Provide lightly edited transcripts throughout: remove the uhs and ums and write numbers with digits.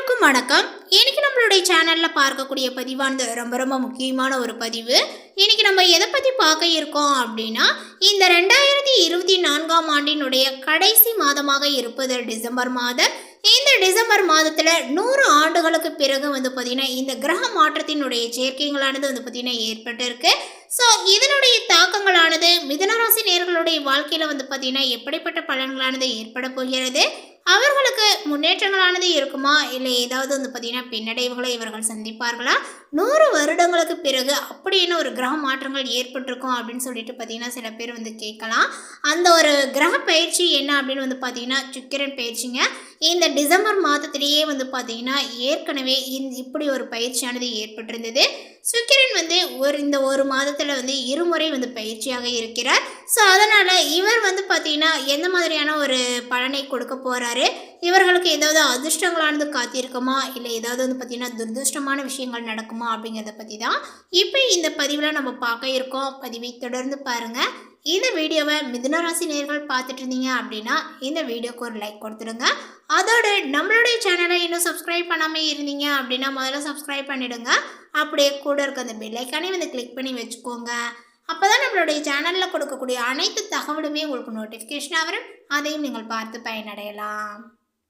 அனைவருக்கும் வணக்கம். இன்னைக்கு நம்மளுடைய சேனல்ல பார்க்கக்கூடிய பதிவானது ரொம்ப ரொம்ப முக்கியமான ஒரு பதிவு. இன்னைக்கு நம்ம எதை பத்தி பார்க்க இருக்கோம் அப்படின்னா, இந்த 2024ஆம் ஆண்டினுடைய கடைசி மாதமாக இருப்பது டிசம்பர் மாதம். இந்த டிசம்பர் மாதத்துல 100 ஆண்டுகளுக்கு பிறகு பார்த்தீங்கன்னா இந்த கிரக மாற்றத்தினுடைய சேர்க்கைகளானது பார்த்தீங்கன்னா ஏற்பட்டிருக்கு. ஸோ இதனுடைய தாக்கங்களானது மிதுனராசி நேயர்களுடைய வாழ்க்கையில பார்த்தீங்கன்னா எப்படிப்பட்ட பலன்களானது ஏற்பட போகிறது, அவர்களுக்கு முன்னேற்றங்களானது இருக்குமா, இல்லை ஏதாவது பார்த்தீங்கன்னா பின்னடைவுகளை இவர்கள் சந்திப்பார்களா, 100 வருடங்களுக்கு பிறகு அப்படின்னு ஒரு கிரக மாற்றங்கள் ஏற்பட்டிருக்கும் அப்படின்னு சொல்லிட்டு பார்த்தீங்கன்னா சில பேர் கேட்கலாம். அந்த ஒரு கிரக பயிற்சி என்ன அப்படின்னு பார்த்தீங்கன்னா சுக்கிரன் பயிற்சிங்க. இந்த டிசம்பர் மாதத்திலேயே பார்த்தீங்கன்னா ஏற்கனவே இப்படி ஒரு பயிற்சியானது ஏற்பட்டிருந்தது. சுக்கிரன் இந்த ஒரு மாதத்தில் இருமுறை பயிற்சியாக இருக்கிறார். ஸோ அதனால் இவர் பார்த்தீங்கன்னா எந்த மாதிரியான ஒரு பலனை கொடுக்க போகிறாரு, இவர்களுக்கு ஏதாவது அதிர்ஷ்டங்களானது காத்திருக்குமா, இல்லை ஏதாவது பார்த்தீங்கன்னா துரதிருஷ்டமான விஷயங்கள் நடக்குமா அப்படிங்கிறத பற்றி தான் இப்போ இந்த பதிவில் நம்ம பார்க்க இருக்கோம். பதிவை தொடர்ந்து பாருங்கள். இந்த வீடியோவை மிதுனராசி நேயர்கள் பார்த்துட்டு இருந்தீங்க அப்படின்னா இந்த வீடியோக்கு ஒரு லைக் கொடுத்துடுங்க. அதோடு நம்மளுடைய சேனலை இன்னும் சப்ஸ்கிரைப் பண்ணாமல் இருந்தீங்க அப்படின்னா முதல்ல சப்ஸ்கிரைப் பண்ணிவிடுங்க. அப்படியே கூட இருக்க அந்த பெல் ஐக்கானே கிளிக் பண்ணி வச்சுக்கோங்க. அப்போ தான் நம்மளுடைய சேனலில் கொடுக்கக்கூடிய அனைத்து தகவலுமே உங்களுக்கு நோட்டிஃபிகேஷனாக வரும். அதையும் நீங்கள் பார்த்து பயனடையலாம்.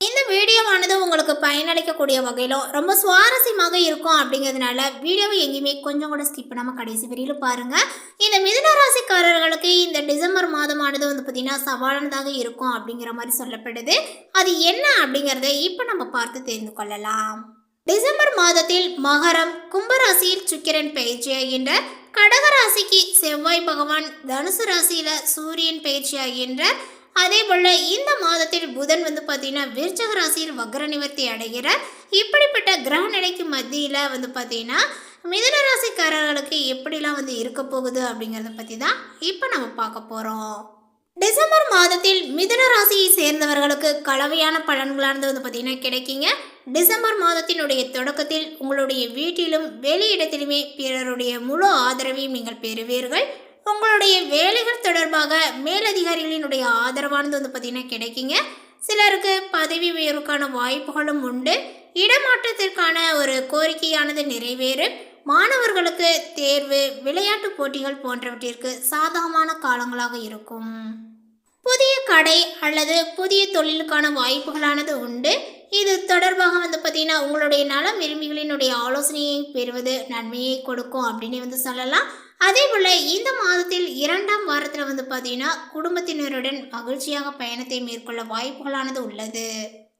இந்த வீடியோவானது உங்களுக்கு பயனளிக்கக்கூடிய வகையிலும் ரொம்ப சுவாரஸ்யமாக இருக்கும் அப்படிங்கிறதுனால வீடியோவை எங்கேயுமே கொஞ்சம் கூட ஸ்கிப் பண்ணாமல் கடைசி வரையிலும் பாருங்கள். இந்த மிதுன ராசிக்காரர்களுக்கு இந்த டிசம்பர் மாதமானது பார்த்தீங்கன்னா சவாலானதாக இருக்கும் அப்படிங்கிற மாதிரி சொல்லப்படுது. அது என்ன அப்படிங்கிறத இப்போ நம்ம பார்த்து தெரிந்து கொள்ளலாம். டிசம்பர் மாதத்தில் மகரம், கும்பராசியில் சுக்கிரன் பயிற்சியாகின்ற, கடகராசிக்கு செவ்வாய் பகவான், தனுசு ராசியில் சூரியன் பயிற்சியாகின்ற, அதே போல் இந்த மாதத்தில் புதன் பார்த்தீங்கன்னா விருச்சக ராசியில் வக்ர நிவர்த்தி அடைகிறார். இப்படிப்பட்ட கிரக நிலைக்கு மத்தியில் பார்த்தீங்கன்னா மிதுன ராசிக்காரர்களுக்கு எப்படிலாம் இருக்க போகுது அப்படிங்கிறத பற்றி தான் இப்போ நம்ம பார்க்க போகிறோம். டிசம்பர் மாதத்தில் மிதுன ராசியை சேர்ந்தவர்களுக்கு கலவையான பலன்களானது பார்த்தீங்கன்னா கிடைக்குங்க. டிசம்பர் மாதத்தினுடைய தொடக்கத்தில் உங்களுடைய வீட்டிலும் வெளியிடத்திலுமே பிறருடைய முழு ஆதரவையும் நீங்கள் பெறுவீர்கள். உங்களுடைய வேலைகள் தொடர்பாக மேலதிகாரிகளினுடைய ஆதரவானது பார்த்தீங்கன்னா கிடைக்குங்க. சிலருக்கு பதவி உயர்வுக்கான வாய்ப்புகளும் உண்டு. இடமாற்றத்திற்கான ஒரு கோரிக்கையானது நிறைவேறும். மாணவர்களுக்கு தேர்வு, விளையாட்டு போட்டிகள் போன்றவற்றிற்கு சாதகமான காலங்களாக இருக்கும். புதிய கடை அல்லது புதிய தொழிலுக்கான வாய்ப்புகளானது உண்டு. இது தொடர்பாக பார்த்தீங்கன்னா உங்களுடைய நலம் விரும்பிகளினுடைய ஆலோசனையை பெறுவது நன்மையை கொடுக்கும் அப்படின்னு சொல்லலாம். அதே போல் இந்த மாதத்தில் 2ஆம் வாரத்தில் பார்த்தீங்கன்னா குடும்பத்தினருடன் மகிழ்ச்சியாக பயணத்தை மேற்கொள்ள வாய்ப்புகளானது உள்ளது.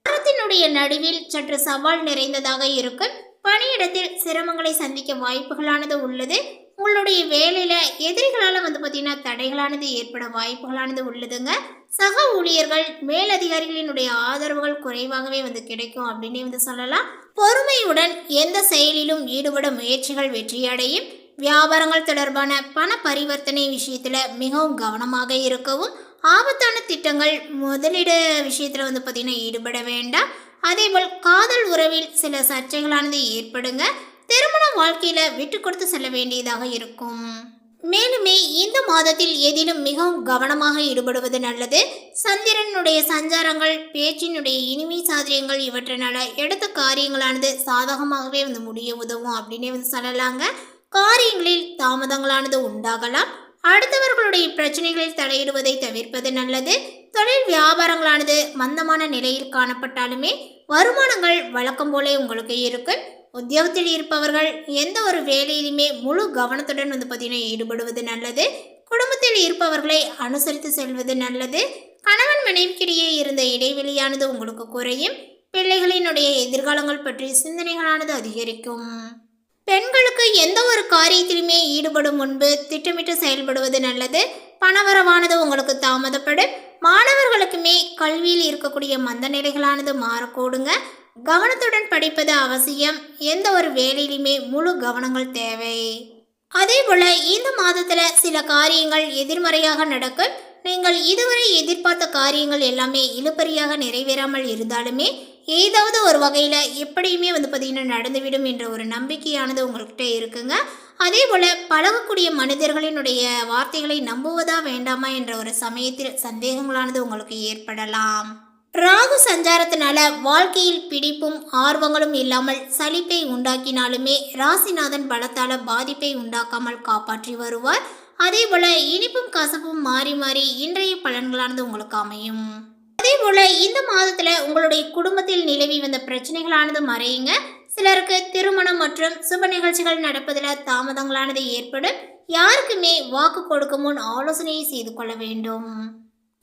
வாரத்தினுடைய நடுவில் சற்று சவால் நிறைந்ததாக இருக்கும். பணியிடத்தில் சிரமங்களை சந்திக்க வாய்ப்புகளானது உள்ளது. உங்களுடைய வேலையில் எதிரிகளால் பார்த்தீங்கன்னா தடைகளானது ஏற்பட வாய்ப்புகளானது உள்ளதுங்க. சக ஊழியர்கள், மேலதிகாரிகளினுடைய ஆதரவுகள் குறைவாகவே கிடைக்கும் அப்படின்னு சொல்லலாம். பொறுமையுடன் எந்த செயலிலும் ஈடுபட முயற்சிகள் வெற்றியடையும். வியாபாரங்கள் தொடர்பான பண பரிவர்த்தனை விஷயத்தில் மிகவும் கவனமாக இருக்கவும். ஆபத்தான திட்டங்கள், முதலீடு விஷயத்தில் பார்த்தீங்கன்னா ஈடுபட வேண்டாம். அதேபோல் காதல் உறவில் சில சர்ச்சைகளானது ஏற்படுங்க. திருமண வாழ்க்கையில் விட்டு கொடுத்து செல்ல வேண்டியதாக இருக்கும். மேலுமே இந்த மாதத்தில் எதிலும் மிகவும் கவனமாக ஈடுபடுவது நல்லது. சந்திரனுடைய சஞ்சாரங்கள், பேச்சினுடைய இனிமை சாதரியங்கள் இவற்றினால எடுத்த காரியங்களானது சாதகமாகவே முடிய உதவும் அப்படின்னு சொல்லலாங்க. காரியங்களில் தாமதங்களானது உண்டாகலாம். அடுத்தவர்களுடைய பிரச்சனைகளில் தலையிடுவதை தவிர்ப்பது நல்லது. தொழில் வியாபாரங்களானது மந்தமான நிலையில் காணப்பட்டாலுமே வருமானங்கள் வழக்கம் போல உங்களுக்கு இருக்கும். உத்தியோகத்தில் இருப்பவர்கள் எந்த ஒரு வேலையிலுமே முழு கவனத்துடன் பார்த்தீங்கன்னா ஈடுபடுவது நல்லது. குடும்பத்தில் இருப்பவர்களை அனுசரித்து செல்வது நல்லது. கணவன் மனைவிக்கிடையே இருந்த இடைவெளியானது உங்களுக்கு குறையும். பிள்ளைகளினுடைய எதிர்காலங்கள் பற்றி சிந்தனைகளானது அதிகரிக்கும். பெண்களுக்கு எந்த ஒரு காரியத்திலுமே ஈடுபடும் முன்பு திட்டமிட்டு செயல்படுவது நல்லது. பணவரவானது உங்களுக்கு தாமதப்படும். மாணவர்களுக்குமே கல்வியில் இருக்கக்கூடிய மந்த நிலைகளானது மாறக்கூடுங்க. கவனத்துடன் படிப்பது அவசியம். எந்த ஒரு வேலையிலுமே முழு கவனங்கள் தேவை. அதே போல் இந்த மாதத்தில் சில காரியங்கள் எதிர்மறையாக நடக்கும். நீங்கள் இதுவரை எதிர்பார்த்த காரியங்கள் எல்லாமே இழுபறியாக நிறைவேறாமல் இருந்தாலுமே ஏதாவது ஒரு வகையில் எப்படியுமே பார்த்தீங்கன்னா நடந்துவிடும் என்ற ஒரு நம்பிக்கையானது உங்கள்கிட்ட இருக்குங்க. அதே போல் பழகக்கூடிய மனிதர்களினுடைய வார்த்தைகளை நம்புவதா வேண்டாமா என்ற ஒரு சமயத்தில் சந்தேகங்களானது உங்களுக்கு ஏற்படலாம். ராகு சஞ்சாரத்தினால வாழ்க்கையில் பிடிப்பும் ஆர்வங்களும் இல்லாமல் சலிப்பை உண்டாக்கினாலுமே ராசிநாதன் பலத்தால பாதிப்பை உண்டாக்காமல் காப்பாற்றி வருவார். அதே போல இனிப்பும் கசப்பும் மாறி மாறி இன்றைய பலன்களானது உங்களுக்கு அமையும். அதே போல இந்த மாதத்துல உங்களுடைய குடும்பத்தில் நிலவி வந்த பிரச்சனைகளானது மறையுங்க. சிலருக்கு திருமணம் மற்றும் சுப நிகழ்ச்சிகள் நடப்பதில் தாமதங்களானது ஏற்படும். யாருக்குமே வாக்கு கொடுக்கும் முன் ஆலோசனையை செய்து கொள்ள வேண்டும்.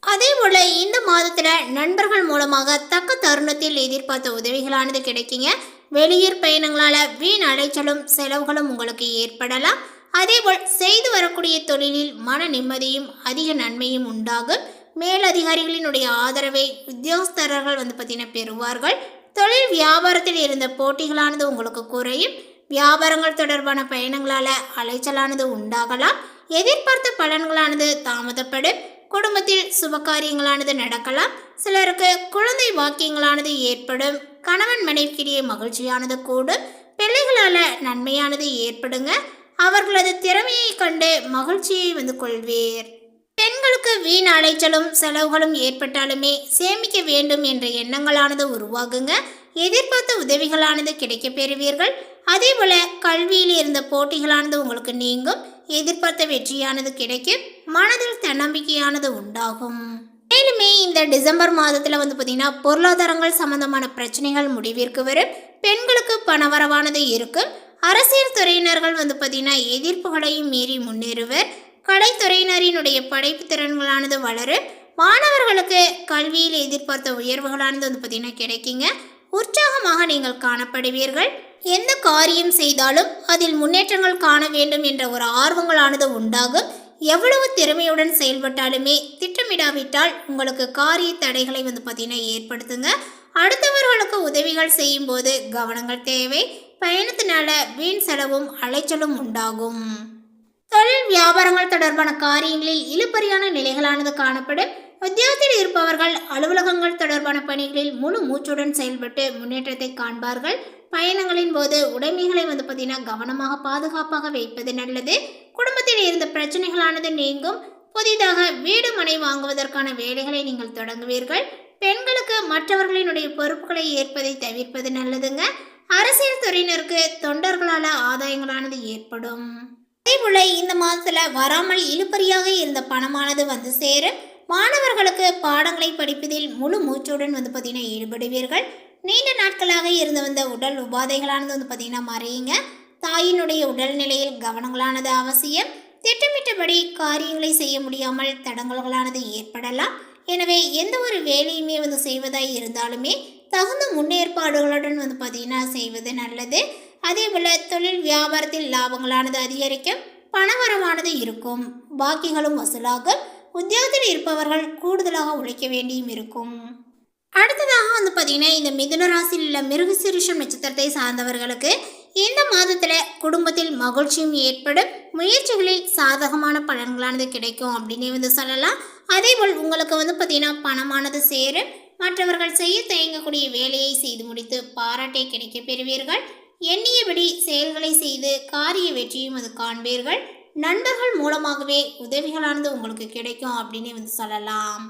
அதே போல இந்த மாதத்துல நண்பர்கள் மூலமாக தக்க தருணத்தில் எதிர்பார்த்த உதவிகளானது கிடைக்குங்க. வெளியூர் பயணங்களால வீண் அலைச்சலும் செலவுகளும் உங்களுக்கு ஏற்படலாம். அதேபோல் செய்து வரக்கூடிய தொழிலில் மன நிம்மதியும் அதிக நன்மையும் உண்டாகும். மேலதிகாரிகளினுடைய ஆதரவை உத்தியோகஸ்தரர்கள் பார்த்தீங்கன்னா பெறுவார்கள். தொழில் வியாபாரத்தில் இருந்த போட்டிகளானது உங்களுக்கு குறையும். வியாபாரங்கள் தொடர்பான பயணங்களால அலைச்சலானது உண்டாகலாம். எதிர்பார்த்த பலன்களானது தாமதப்படும். குடும்பத்தில் சுபகாரியங்களானது நடக்கலாம். சிலருக்கு குழந்தை வாக்கியங்களானது ஏற்படும். கணவன் மனைவிக்கிடையே மகிழ்ச்சியானது கூடும். பிள்ளைகளால நன்மையானது ஏற்படுங்க. அவர்களது திறமையை கண்டு மகிழ்ச்சியை கொள்வீர். பெண்களுக்கு வீண் அலைச்சலும் செலவுகளும் ஏற்பட்டாலுமே சேமிக்க வேண்டும் என்ற எண்ணங்களானது உருவாகுங்க. எதிர்பார்த்த உதவிகளானது கிடைக்க பெறுவீர்கள். அதே போல கல்வியில் இருந்த போட்டிகளானது உங்களுக்கு நீங்கும். எதிர்பார்த்த வெற்றியானது கிடைக்கும். மனதில் தன்னம்பிக்கையானது உண்டாகும். மேலுமே இந்த டிசம்பர் மாதத்தில் பார்த்தீங்கன்னா பொருளாதாரங்கள் சம்பந்தமான பிரச்சனைகள் முடிவிற்கு வரும். பெண்களுக்கு பணவரவானது இருக்கும். அரசியல் துறையினர்கள் பார்த்தீங்கன்னா எதிர்ப்புகளையும் மீறி முன்னேறுவர். கலைத்துறையினரினுடைய படைப்பு திறன்களானது வளரும். மாணவர்களுக்கு கல்வியில் எதிர்பார்த்த உயர்வுகளானது பார்த்தீங்கன்னா கிடைக்குங்க. உற்சாகமாக நீங்கள் காணப்படுவீர்கள். எந்த காரியம் செய்தாலும் அதில் முன்னேற்றங்கள் காண வேண்டும் என்ற ஒரு ஆர்வங்களானது உண்டாகும். எவ்வளவு திறமையுடன் செயல்பட்டாலுமே திட்டமிடாவிட்டால் உங்களுக்கு காரிய தடைகளை பார்த்தீங்கன்னா ஏற்படுத்துங்க. அடுத்தவர்களுக்கு உதவிகள் செய்யும் போது கவனங்கள் தேவை. பயணத்தினால வீண் செலவும் அலைச்சலும் உண்டாகும். தொழில் வியாபாரங்கள் தொடர்பான காரியங்களில் இழுபறியான நிலைகளானது காணப்படும். உத்தியோகத்தில் இருப்பவர்கள் அலுவலகங்கள் தொடர்பான பணிகளில் முழு மூச்சுடன் செயல்பட்டு முன்னேற்றத்தை காண்பார்கள். பயணங்களின் போது உடைமைகளை பார்த்தீங்கன்னா கவனமாக பாதுகாப்பாக வைப்பது நல்லது. குடும்பத்தில் இருந்த பிரச்சனைகளானது நீங்கும். புதிதாக வீடு மனை வாங்குவதற்கான வேலைகளை நீங்கள் தொடங்குவீர்கள். பெண்களுக்கு மற்றவர்களினுடைய பொறுப்புகளை ஏற்பதை தவிர்ப்பது நல்லதுங்க. அரசியல் துறையினருக்கு தொண்டர்களால் ஆதாயங்களானது ஏற்படும். அதேபோல இந்த மாதத்துல வராமல் இழுபறியாக இருந்த பணமானது சேரும். மாணவர்களுக்கு பாடங்களை படிப்பதில் முழு மூச்சுடன் பார்த்தீங்கன்னா ஈடுபடுவீர்கள். நீண்ட நாட்களாக இருந்து வந்த உடல் உபாதைகளானது பார்த்தீங்கன்னா மறையுங்க. தாயினுடைய உடல்நிலையில் கவனங்களானது அவசியம். திட்டமிட்டபடி காரியங்களை செய்ய முடியாமல் தடங்கல்களானது ஏற்படலாம். எனவே எந்த ஒரு வேலையுமே செய்வதாய் இருந்தாலுமே தகுந்த முன்னேற்பாடுகளுடன் பார்த்தீங்கன்னா செய்வது நல்லது. அதே போல தொழில் வியாபாரத்தில் லாபங்களானது அதிகரிக்கும். பணவரவானது இருக்கும். பாக்கிகளும் வசூலாகும். உத்தியோகத்தில் இருப்பவர்கள் கூடுதலாக உழைக்க வேண்டியும் இருக்கும். அடுத்ததாக பார்த்தீங்கன்னா இந்த மிதுன ராசியில் உள்ள மிருகசீரிஷம் நட்சத்திரத்தை சார்ந்தவர்களுக்கு இந்த மாதத்தில் குடும்பத்தில் மகிழ்ச்சியும் ஏற்படும். முயற்சிகளில் சாதகமான பலன்களானது கிடைக்கும் அப்படின்னே சொல்லலாம். அதேபோல் உங்களுக்கு பார்த்தீங்கன்னா பணமானது சேரும். மற்றவர்கள் செய்ய தயங்கக்கூடிய வேலையை செய்து முடித்து பாராட்டை கிடைக்க பெறுவீர்கள். எண்ணியபடி செயல்களை செய்து காரிய வெற்றியும் காண்பீர்கள். நண்பர்கள் மூலமாகவே உதவிகளானது உங்களுக்கு கிடைக்கும் அப்படின்னு சொல்லலாம்.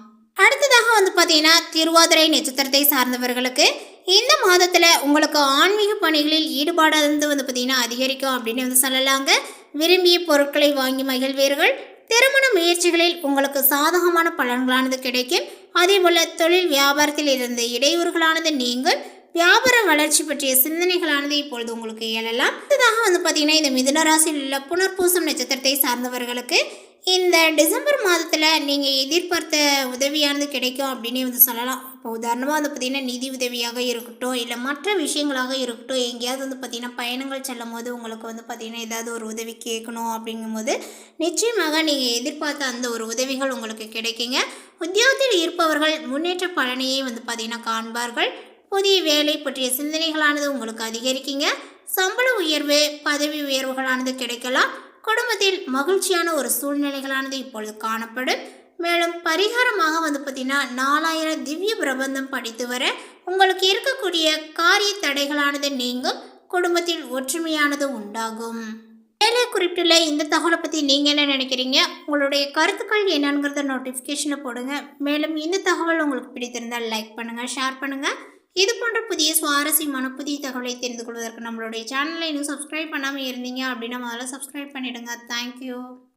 அடுத்ததாக பார்த்தீங்கன்னா திருவாதிரை நட்சத்திரத்தை சார்ந்தவர்களுக்கு இந்த மாதத்தில் உங்களுக்கு ஆன்மீக பணிகளில் ஈடுபாடு பார்த்தீங்கன்னா அதிகரிக்கும் அப்படின்னு சொல்லலாங்க. விரும்பிய பொருட்களை வாங்கி மகிழ்வீர்கள். திருமண முயற்சிகளில் உங்களுக்கு சாதகமான பலன்களானது கிடைக்கும். அதே போல தொழில் வியாபாரத்தில் இருந்த இடையூறுகளானது நீங்கும். வியாபார வளர்ச்சி பற்றிய சிந்தனைகளானது இப்பொழுது உங்களுக்கு எழலாம். அடுத்ததாக பார்த்தீங்கன்னா இந்த மிதுன ராசியில் உள்ள புனர்பூசம் நட்சத்திரத்தை சார்ந்தவர்களுக்கு இந்த டிசம்பர் மாதத்தில் நீங்கள் எதிர்பார்த்த உதவியானது கிடைக்கும் அப்படின்னு சொல்லலாம். இப்போ உதாரணமாக பார்த்தீங்கன்னா நிதி உதவியாக இருக்கட்டும், இல்லை மற்ற விஷயங்களாக இருக்கட்டும், எங்கேயாவது பார்த்தீங்கன்னா பயணங்கள் செல்லும் போது உங்களுக்கு பார்த்தீங்கன்னா ஏதாவது ஒரு உதவி கேட்கணும் அப்படிங்கும்போது நிச்சயமாக நீங்கள் எதிர்பார்த்த அந்த ஒரு உதவிகள் உங்களுக்கு கிடைக்குங்க. உத்தியோகத்தில் இருப்பவர்கள் முன்னேற்ற பலனையே பார்த்தீங்கன்னா காண்பார்கள். புதிய வேலை பற்றிய சிந்தனைகளானது உங்களுக்கு அதிகரிக்குங்க. சம்பள உயர்வு, பதவி உயர்வுகளானது கிடைக்கலாம். குடும்பத்தில் மகிழ்ச்சியான ஒரு சூழ்நிலைகளானது இப்பொழுது காணப்படும். மேலும் பரிகாரமாக பார்த்தீங்கன்னா 4000 திவ்ய பிரபந்தம் படித்து வர உங்களுக்கு இருக்கக்கூடிய காரிய தடைகளானது நீங்கும். குடும்பத்தில் ஒற்றுமையானது உண்டாகும். மேலே குறிப்பிட்டுள்ள இந்த தகவலை பற்றி நீங்கள் என்ன நினைக்கிறீங்க? உங்களுடைய கருத்துக்கள் என்னங்கிறத நோட்டிஃபிகேஷனில் போடுங்க. மேலும் இந்த தகவல் உங்களுக்கு பிடித்திருந்தால் லைக் பண்ணுங்கள், ஷேர் பண்ணுங்கள். இது போன்ற புதிய சுவாரஸ்யமான புதிய தகவலை தெரிந்து கொள்வதற்கு நம்மளுடைய சேனலை இன்னும் சப்ஸ்கிரைப் பண்ணாமல் இருந்தீங்க அப்படின்னா முதல்ல சப்ஸ்கிரைப் பண்ணிவிடுங்க. தேங்க்யூ.